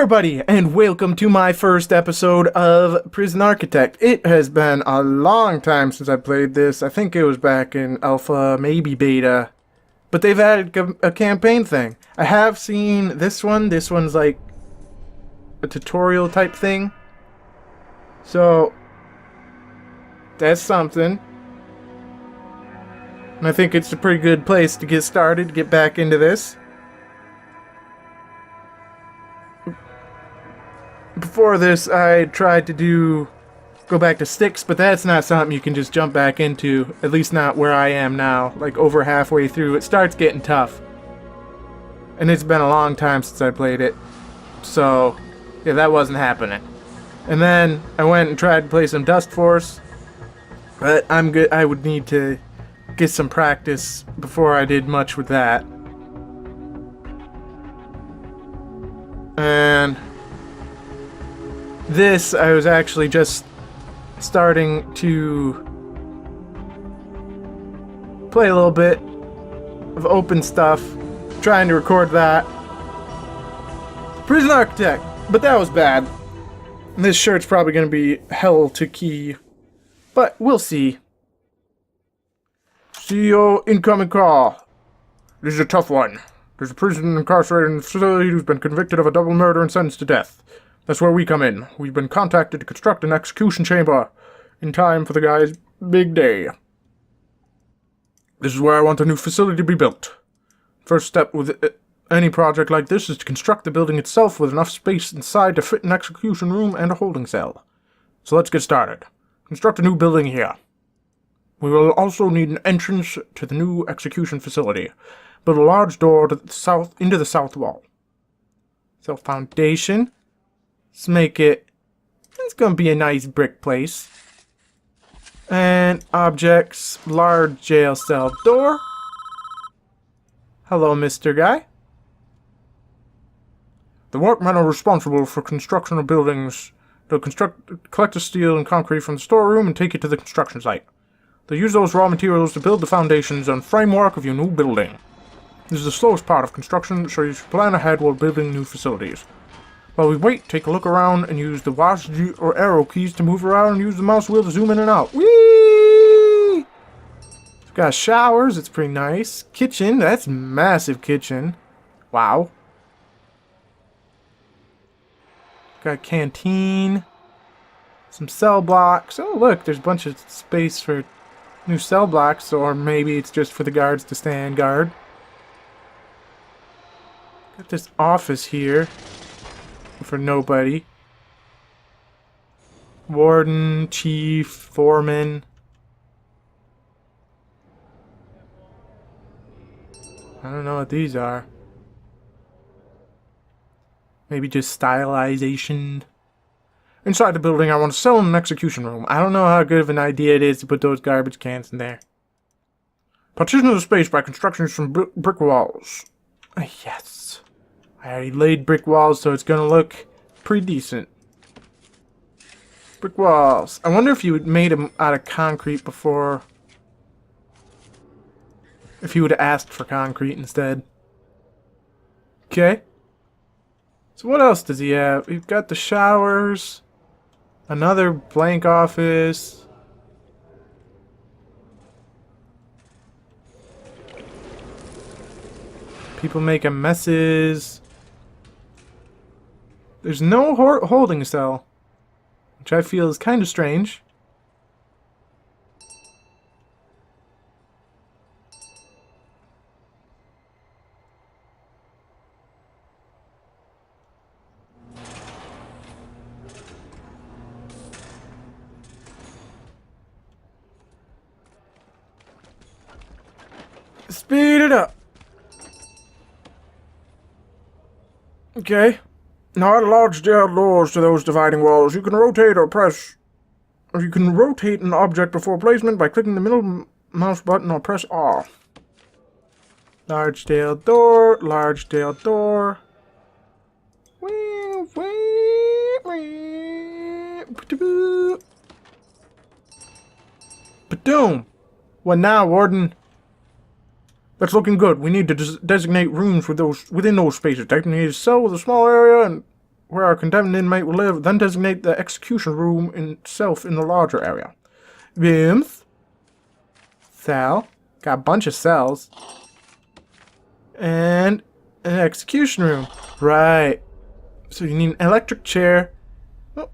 everybody, and welcome to my first episode of Prison Architect. It has been a long time since I played this. I think it was back in alpha, maybe beta. But they've added a campaign thing. I have seen this one. This one's like a tutorial type thing. So, that's something. And I think it's a pretty good place to get started, get back into this. Before this, I tried to go back to sticks, but that's not something you can just jump back into, at least not where I am now. Like over halfway through, it starts getting tough. And it's been a long time since I played it. So, yeah, that wasn't happening. And then I went and tried to play some Dust Force, but I'm good. I would need to get some practice before I did much with that. And this, I was actually just starting to play a little bit of open stuff, trying to record that. Prison Architect, but that was bad. And this shirt's probably going to be hell to key, but we'll see. CEO incoming call. This is a tough one. There's a prison incarcerated facility who's been convicted of a double murder and sentenced to death. That's where we come in. We've been contacted to construct an execution chamber in time for the guy's big day. This is where I want the new facility to be built. First step with any project like this is to construct the building itself with enough space inside to fit an execution room and a holding cell. So let's get started. Construct a new building here. We will also need an entrance to the new execution facility. Build a large door to the south into the south wall. So foundation. Let's make it, it's going to be a nice brick place. And objects, large jail cell door. Hello, Mr. Guy. The workmen are responsible for construction of buildings. They'll collect the steel and concrete from the storeroom and take it to the construction site. They'll use those raw materials to build the foundations and framework of your new building. This is the slowest part of construction, so you should plan ahead while building new facilities. While we wait, take a look around and use the WASD or arrow keys to move around and use the mouse wheel to zoom in and out. Whee! It's got showers, it's pretty nice. Kitchen, that's massive kitchen. Wow. Got canteen. Some cell blocks. Oh look, there's a bunch of space for new cell blocks, or maybe it's just for the guards to stand guard. Got this office here. For nobody. Warden, chief, foreman. I don't know what these are. Maybe just stylization. Inside the building, I want to sell an execution room. I don't know how good of an idea it is to put those garbage cans in there. Partition the space by construction from brick walls. Yes. I already laid brick walls, so it's gonna look pretty decent. Brick walls. I wonder if you made them out of concrete before. If you would have asked for concrete instead. Okay. So what else does he have? We've got the showers. Another blank office. People making messes. There's no holding cell, which I feel is kind of strange. Speed it up. Okay. Now add large jail doors to those dividing walls. You can rotate an object before placement by clicking the middle mouse button or press R. Large jail door, large jail door. Ba-doom. What now, Warden? That's looking good. We need to designate rooms with within those spaces. Designated cell with a small area and where a condemned inmate will live, then designate the execution room itself in the larger area. Rooms. Cell. Got a bunch of cells. And an execution room. Right. So you need an electric chair. Oh.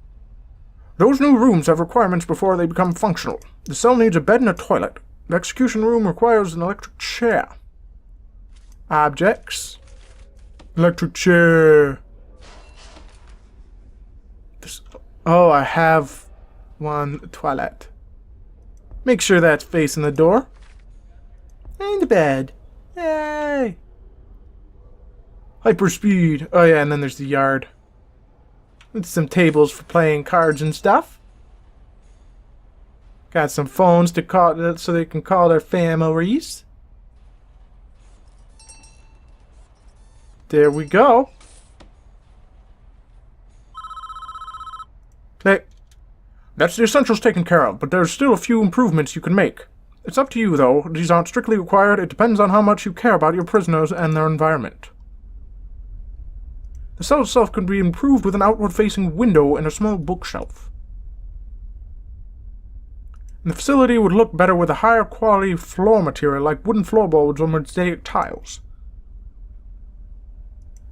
Those new rooms have requirements before they become functional. The cell needs a bed and a toilet. The execution room requires an electric chair. Objects. Electric chair. Oh, I have one toilet. Make sure that's facing the door. And the bed. Yay! Hyperspeed. Oh yeah, and then there's the yard. With some tables for playing cards and stuff. Got some phones to call so they can call their families. There we go. Okay. That's the essentials taken care of, but there's still a few improvements you can make. It's up to you, though. These aren't strictly required. It depends on how much you care about your prisoners and their environment. The cell itself can be improved with an outward-facing window and a small bookshelf. And the facility would look better with a higher quality floor material like wooden floorboards or mosaic tiles.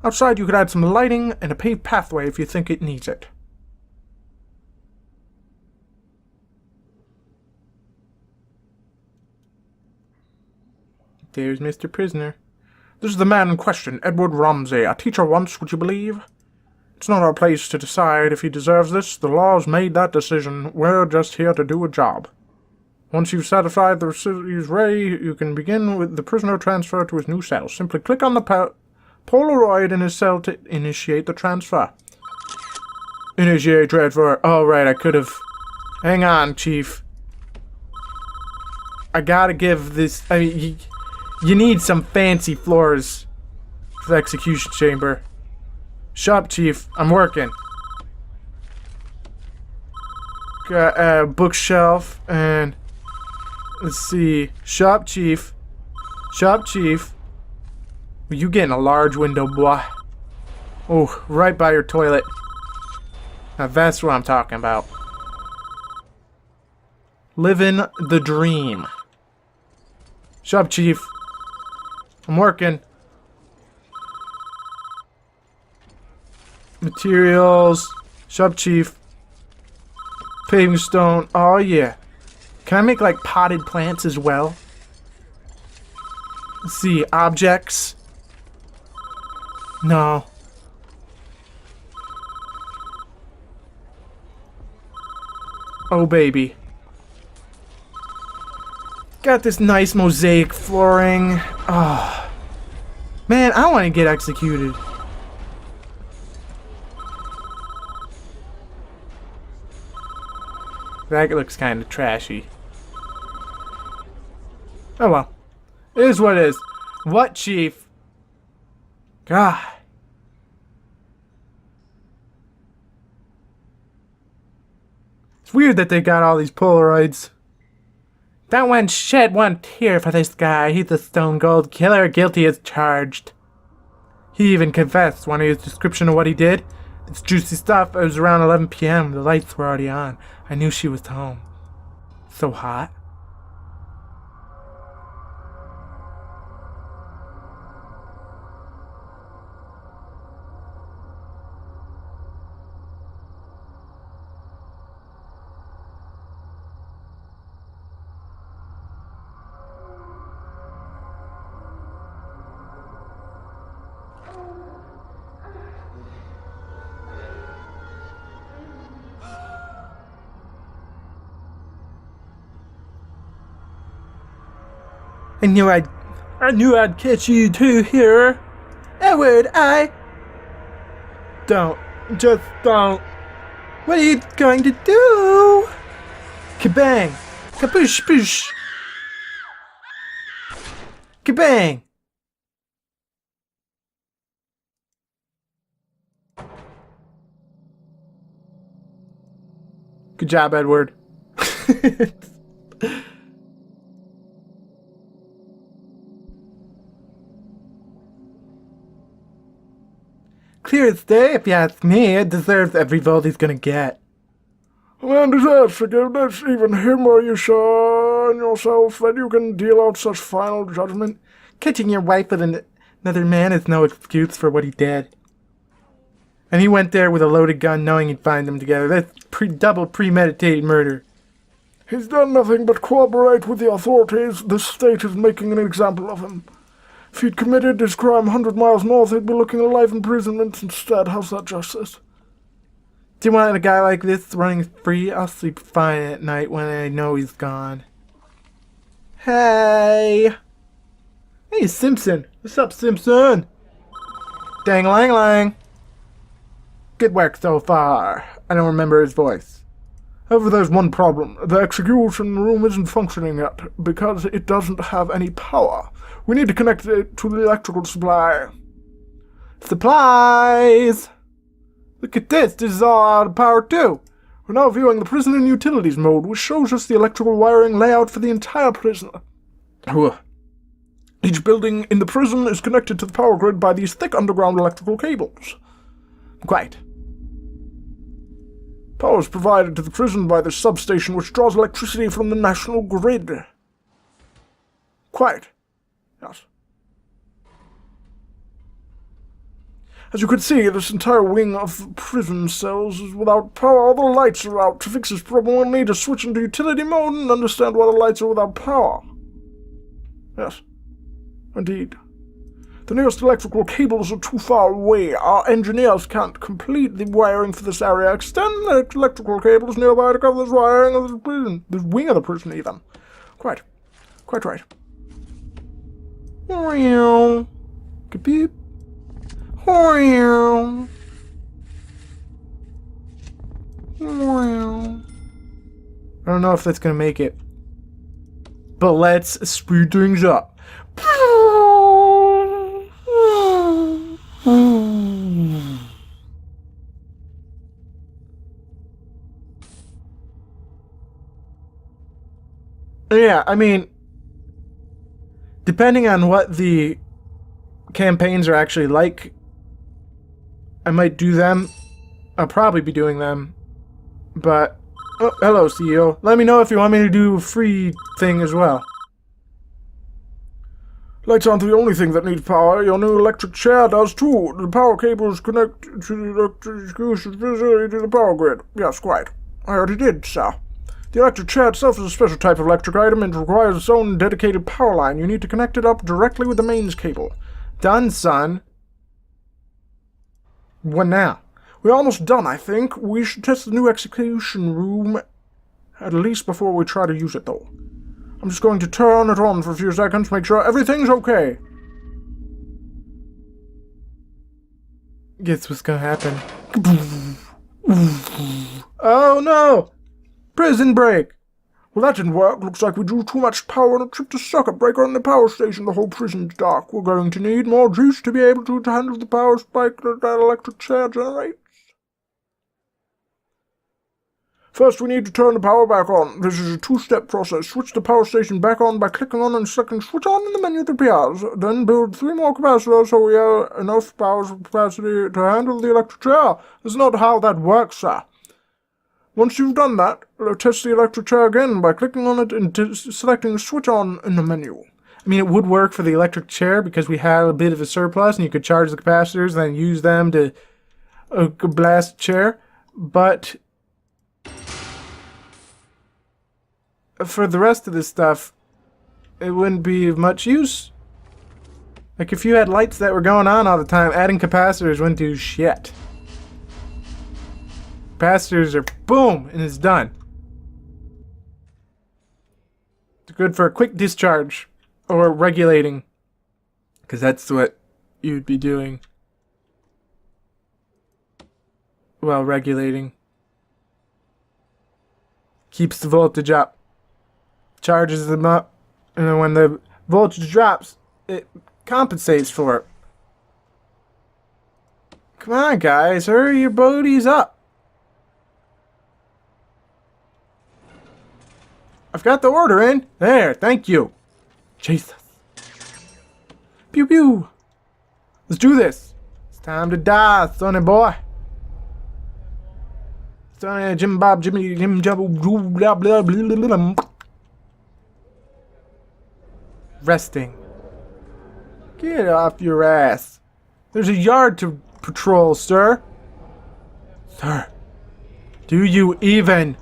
Outside, you could add some lighting and a paved pathway if you think it needs it. There's Mr. Prisoner. This is the man in question, Edward Ramsey, a teacher once, would you believe? It's not our place to decide if he deserves this. The law's made that decision. We're just here to do a job. Once you've satisfied the he's ready, you can begin with the prisoner transfer to his new cell. Simply click on the Polaroid in his cell to initiate the transfer. Initiate transfer. Oh, right, I could have... Hang on, Chief. I gotta give this... I mean, you need some fancy floors for the execution chamber. Shut up, Chief. I'm working. Got a bookshelf and... Let's see. Shut up, Chief. Shut up, Chief. You getting a large window, boy. Oh, right by your toilet. Now that's what I'm talking about. Living the dream. Shut up, Chief. I'm working. Materials. Shut up, Chief. Paving stone. Oh, yeah. Can I make, like, potted plants as well? Let's see. Objects. No. Oh, baby. Got this nice mosaic flooring. Oh. Man, I want to get executed. That looks kind of trashy. Oh well. It is what it is. What, Chief? God. It's weird that they got all these Polaroids. Don't one shed one tear for this guy. He's a stone cold killer, guilty as charged. He even confessed when his description of what he did. It's juicy stuff. It was around 11 p.m. The lights were already on. I knew she was home. So hot. I knew I'd catch you two here. Edward, Just don't. What are you going to do? Kabang! Kaboosh boosh! Kabang! Good job, Edward. here to stay, if you ask me. It deserves every vote he's gonna get. A man deserves forgiveness, even him. Are you sure in yourself that you can deal out such final judgment? Catching your wife with another man is no excuse for what he did. And he went there with a loaded gun knowing he'd find them together. That's double premeditated murder. He's done nothing but cooperate with the authorities. The state is making an example of him. If he'd committed his crime 100 miles north, he'd be looking at life imprisonment instead. How's that justice? Do you want a guy like this running free? I'll sleep fine at night when I know he's gone. Hey! Hey, Simpson! What's up, Simpson? Dang-lang-lang! Good work so far. I don't remember his voice. However, there's one problem. The execution room isn't functioning yet because it doesn't have any power. We need to connect it to the electrical supply. Supplies! Look at this. This is all out of power too. We're now viewing the prison in utilities mode, which shows us the electrical wiring layout for the entire prison. Each building in the prison is connected to the power grid by these thick underground electrical cables. Quite. Power is provided to the prison by the substation, which draws electricity from the national grid. Quite. Yes. As you can see, this entire wing of prison cells is without power. All the lights are out. To fix this problem, we'll need to switch into utility mode and understand why the lights are without power. Yes. Indeed. The nearest electrical cables are too far away. Our engineers can't complete the wiring for this area. Extend the electrical cables nearby to cover this wiring of the prison. This wing of the prison, even. Quite. Quite right. Meow. Ka-beep. Meow. Meow. I don't know if that's gonna make it. But let's speed things up. Yeah, I mean, depending on what the campaigns are actually like, I might do them. I'll probably be doing them. But, oh, hello, CEO. Let me know if you want me to do a free thing as well. Lights aren't the only thing that needs power. Your new electric chair does too. The power cables connect to the electrical facility to the power grid. Yes, quite. I already did, sir. The electric chair itself is a special type of electric item and requires its own dedicated power line. You need to connect it up directly with the mains cable. Done, son. What now? We're almost done, I think. We should test the new execution room at least before we try to use it, though. I'm just going to turn it on for a few seconds, make sure everything's okay. Guess what's gonna happen? Oh no! Prison break! Well, that didn't work. Looks like we drew too much power on a trip to circuit breaker in the power station. The whole prison's dark. We're going to need more juice to be able to handle the power spike that electric chair generates. First, we need to turn the power back on. This is a two-step process. Switch the power station back on by clicking on and selecting Switch On in the menu that appears. Then build 3 more capacitors so we have enough power capacity to handle the electric chair. That's not how that works, sir. Once you've done that, test the electric chair again by clicking on it and selecting Switch On in the menu. I mean, it would work for the electric chair because we had a bit of a surplus and you could charge the capacitors and then use them to blast the chair. But for the rest of this stuff, it wouldn't be of much use. Like, if you had lights that were going on all the time, adding capacitors wouldn't do shit. Capacitors are boom, and it's done. It's good for a quick discharge, or regulating, because that's what you'd be doing. Well, regulating. Keeps the voltage up. Charges them up, and then when the voltage drops, it compensates for it. Come on, guys, hurry your booties up. I've got the order in. There, thank you. Jesus. Pew pew. Let's do this. It's Time to die, sonny boy. Sonny Jim Bob Jimmy Jim Jabble blah blah blah blah blah. Resting. Get off your ass. There's a yard to patrol, sir. Sir. Do you even?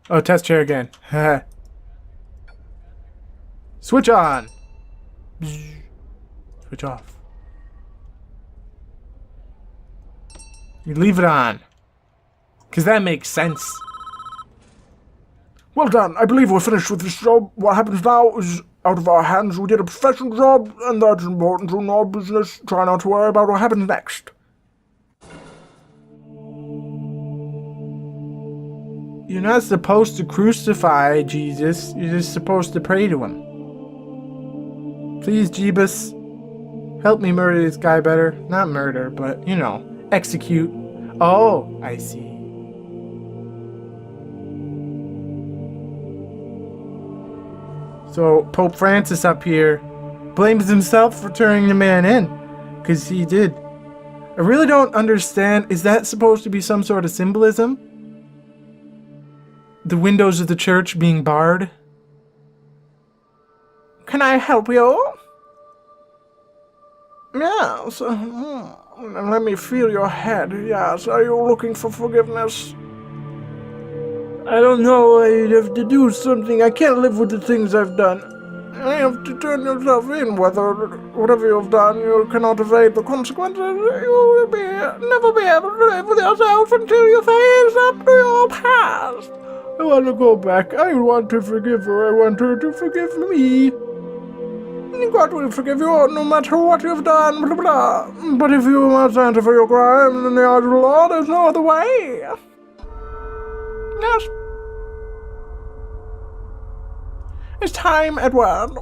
Oh, test chair again. Switch on. Switch off. You leave it on. Because that makes sense. Well done. I believe we're finished with this job. What happens now is out of our hands. We did a professional job, and that's important in our business. Try not to worry about what happens next. You're not supposed to crucify Jesus. You're just supposed to pray to him. Please, Jeebus, help me murder this guy better. Not murder, but, you know, execute. Oh, I see. So, Pope Francis up here blames himself for turning the man in. Because he did. I really don't understand. Is that supposed to be some sort of symbolism? The windows of the church being barred? Can I help you? Yes. Let me feel your head. Yes. Are you looking for forgiveness? I don't know. I'd have to do something. I can't live with the things I've done. You have to turn yourself in. Whatever you've done, you cannot evade the consequences. You will never be able to live with yourself until you face up to your past. I want to go back. I want to forgive her. I want her to forgive me. God will forgive you no matter what you've done, blah, blah. But if you must answer for your crimes in the eyes of the law, there's no other way. Yes. It's time, Edward.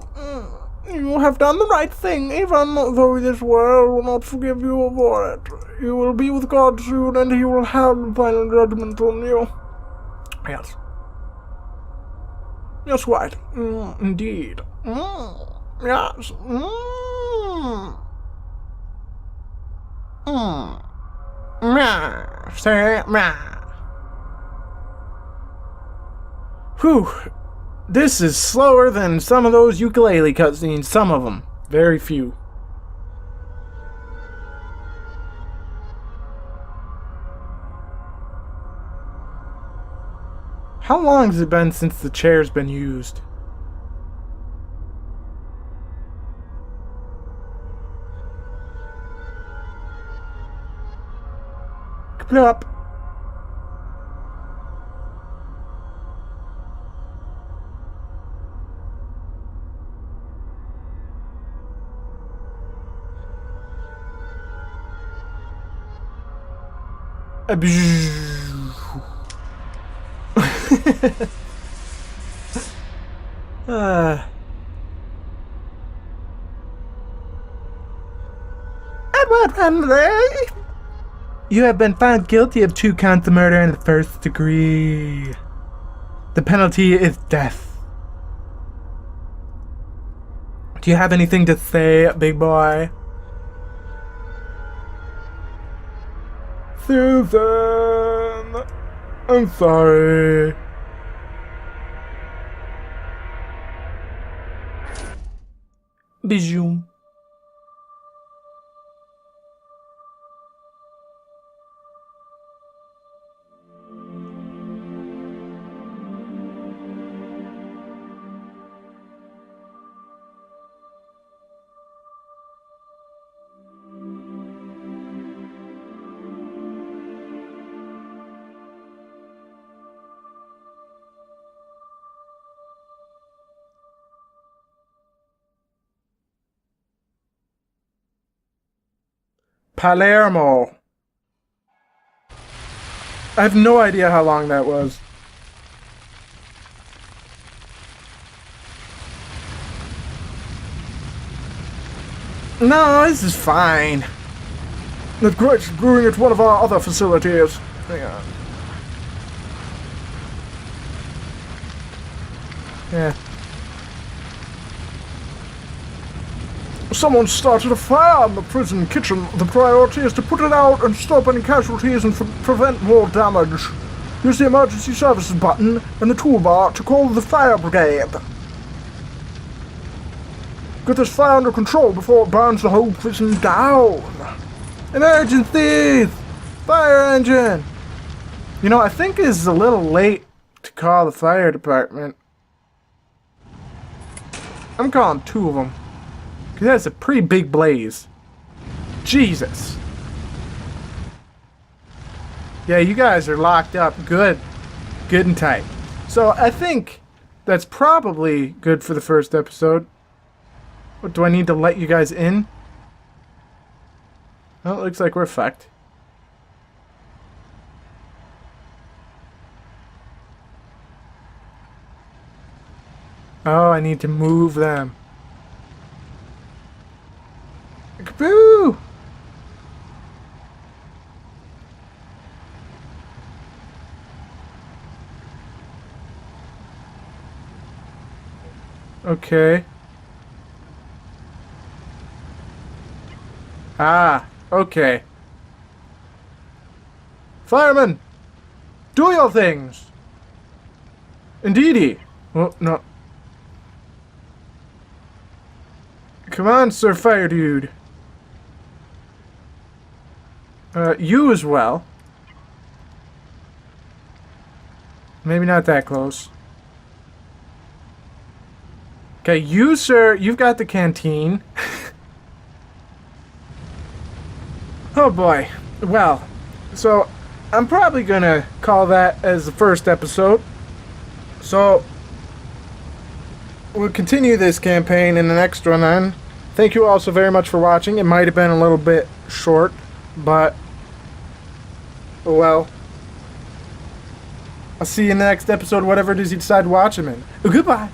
You have done the right thing, even though this world will not forgive you for it. You will be with God soon, and He will have the final judgment on you. Yes. Yes, right. Indeed. Yes. Say Whew. This is slower than some of those ukulele cutscenes. Some of them. Very few. How long has it been since the chair's been used? Up. Edward Henry! You have been found guilty of 2 counts of murder in the 1st degree. The penalty is death. Do you have anything to say, big boy? Susan! I'm sorry. Bijou. Palermo. I have no idea how long that was. No, this is fine. That's great. It's brewing at one of our other facilities. Hang on. Yeah. Someone started a fire in the prison kitchen. The priority is to put it out and stop any casualties and prevent more damage. Use the emergency services button in the toolbar to call the fire brigade. Get this fire under control before it burns the whole prison down. Emergencies! Fire engine! You know, I think it's a little late to call the fire department. I'm calling 2 of them. Because that's a pretty big blaze. Jesus. Yeah, you guys are locked up good. Good and tight. So I think that's probably good for the first episode. What, do I need to let you guys in? Well, it looks like we're fucked. Oh, I need to move them. Kaboo! Okay. Ah, okay. Firemen! Do your things! Indeedy! Well, no. Come on, Sir Fire Dude. You as well. Maybe not that close. Okay, you, sir, you've got the canteen. Oh boy. Well, so I'm probably gonna call that as the first episode. So we'll continue this campaign in the next one then. Thank you all so very much for watching. It might have been a little bit short, but well, I'll see you in the next episode, whatever it is you decide to watch them in. Goodbye.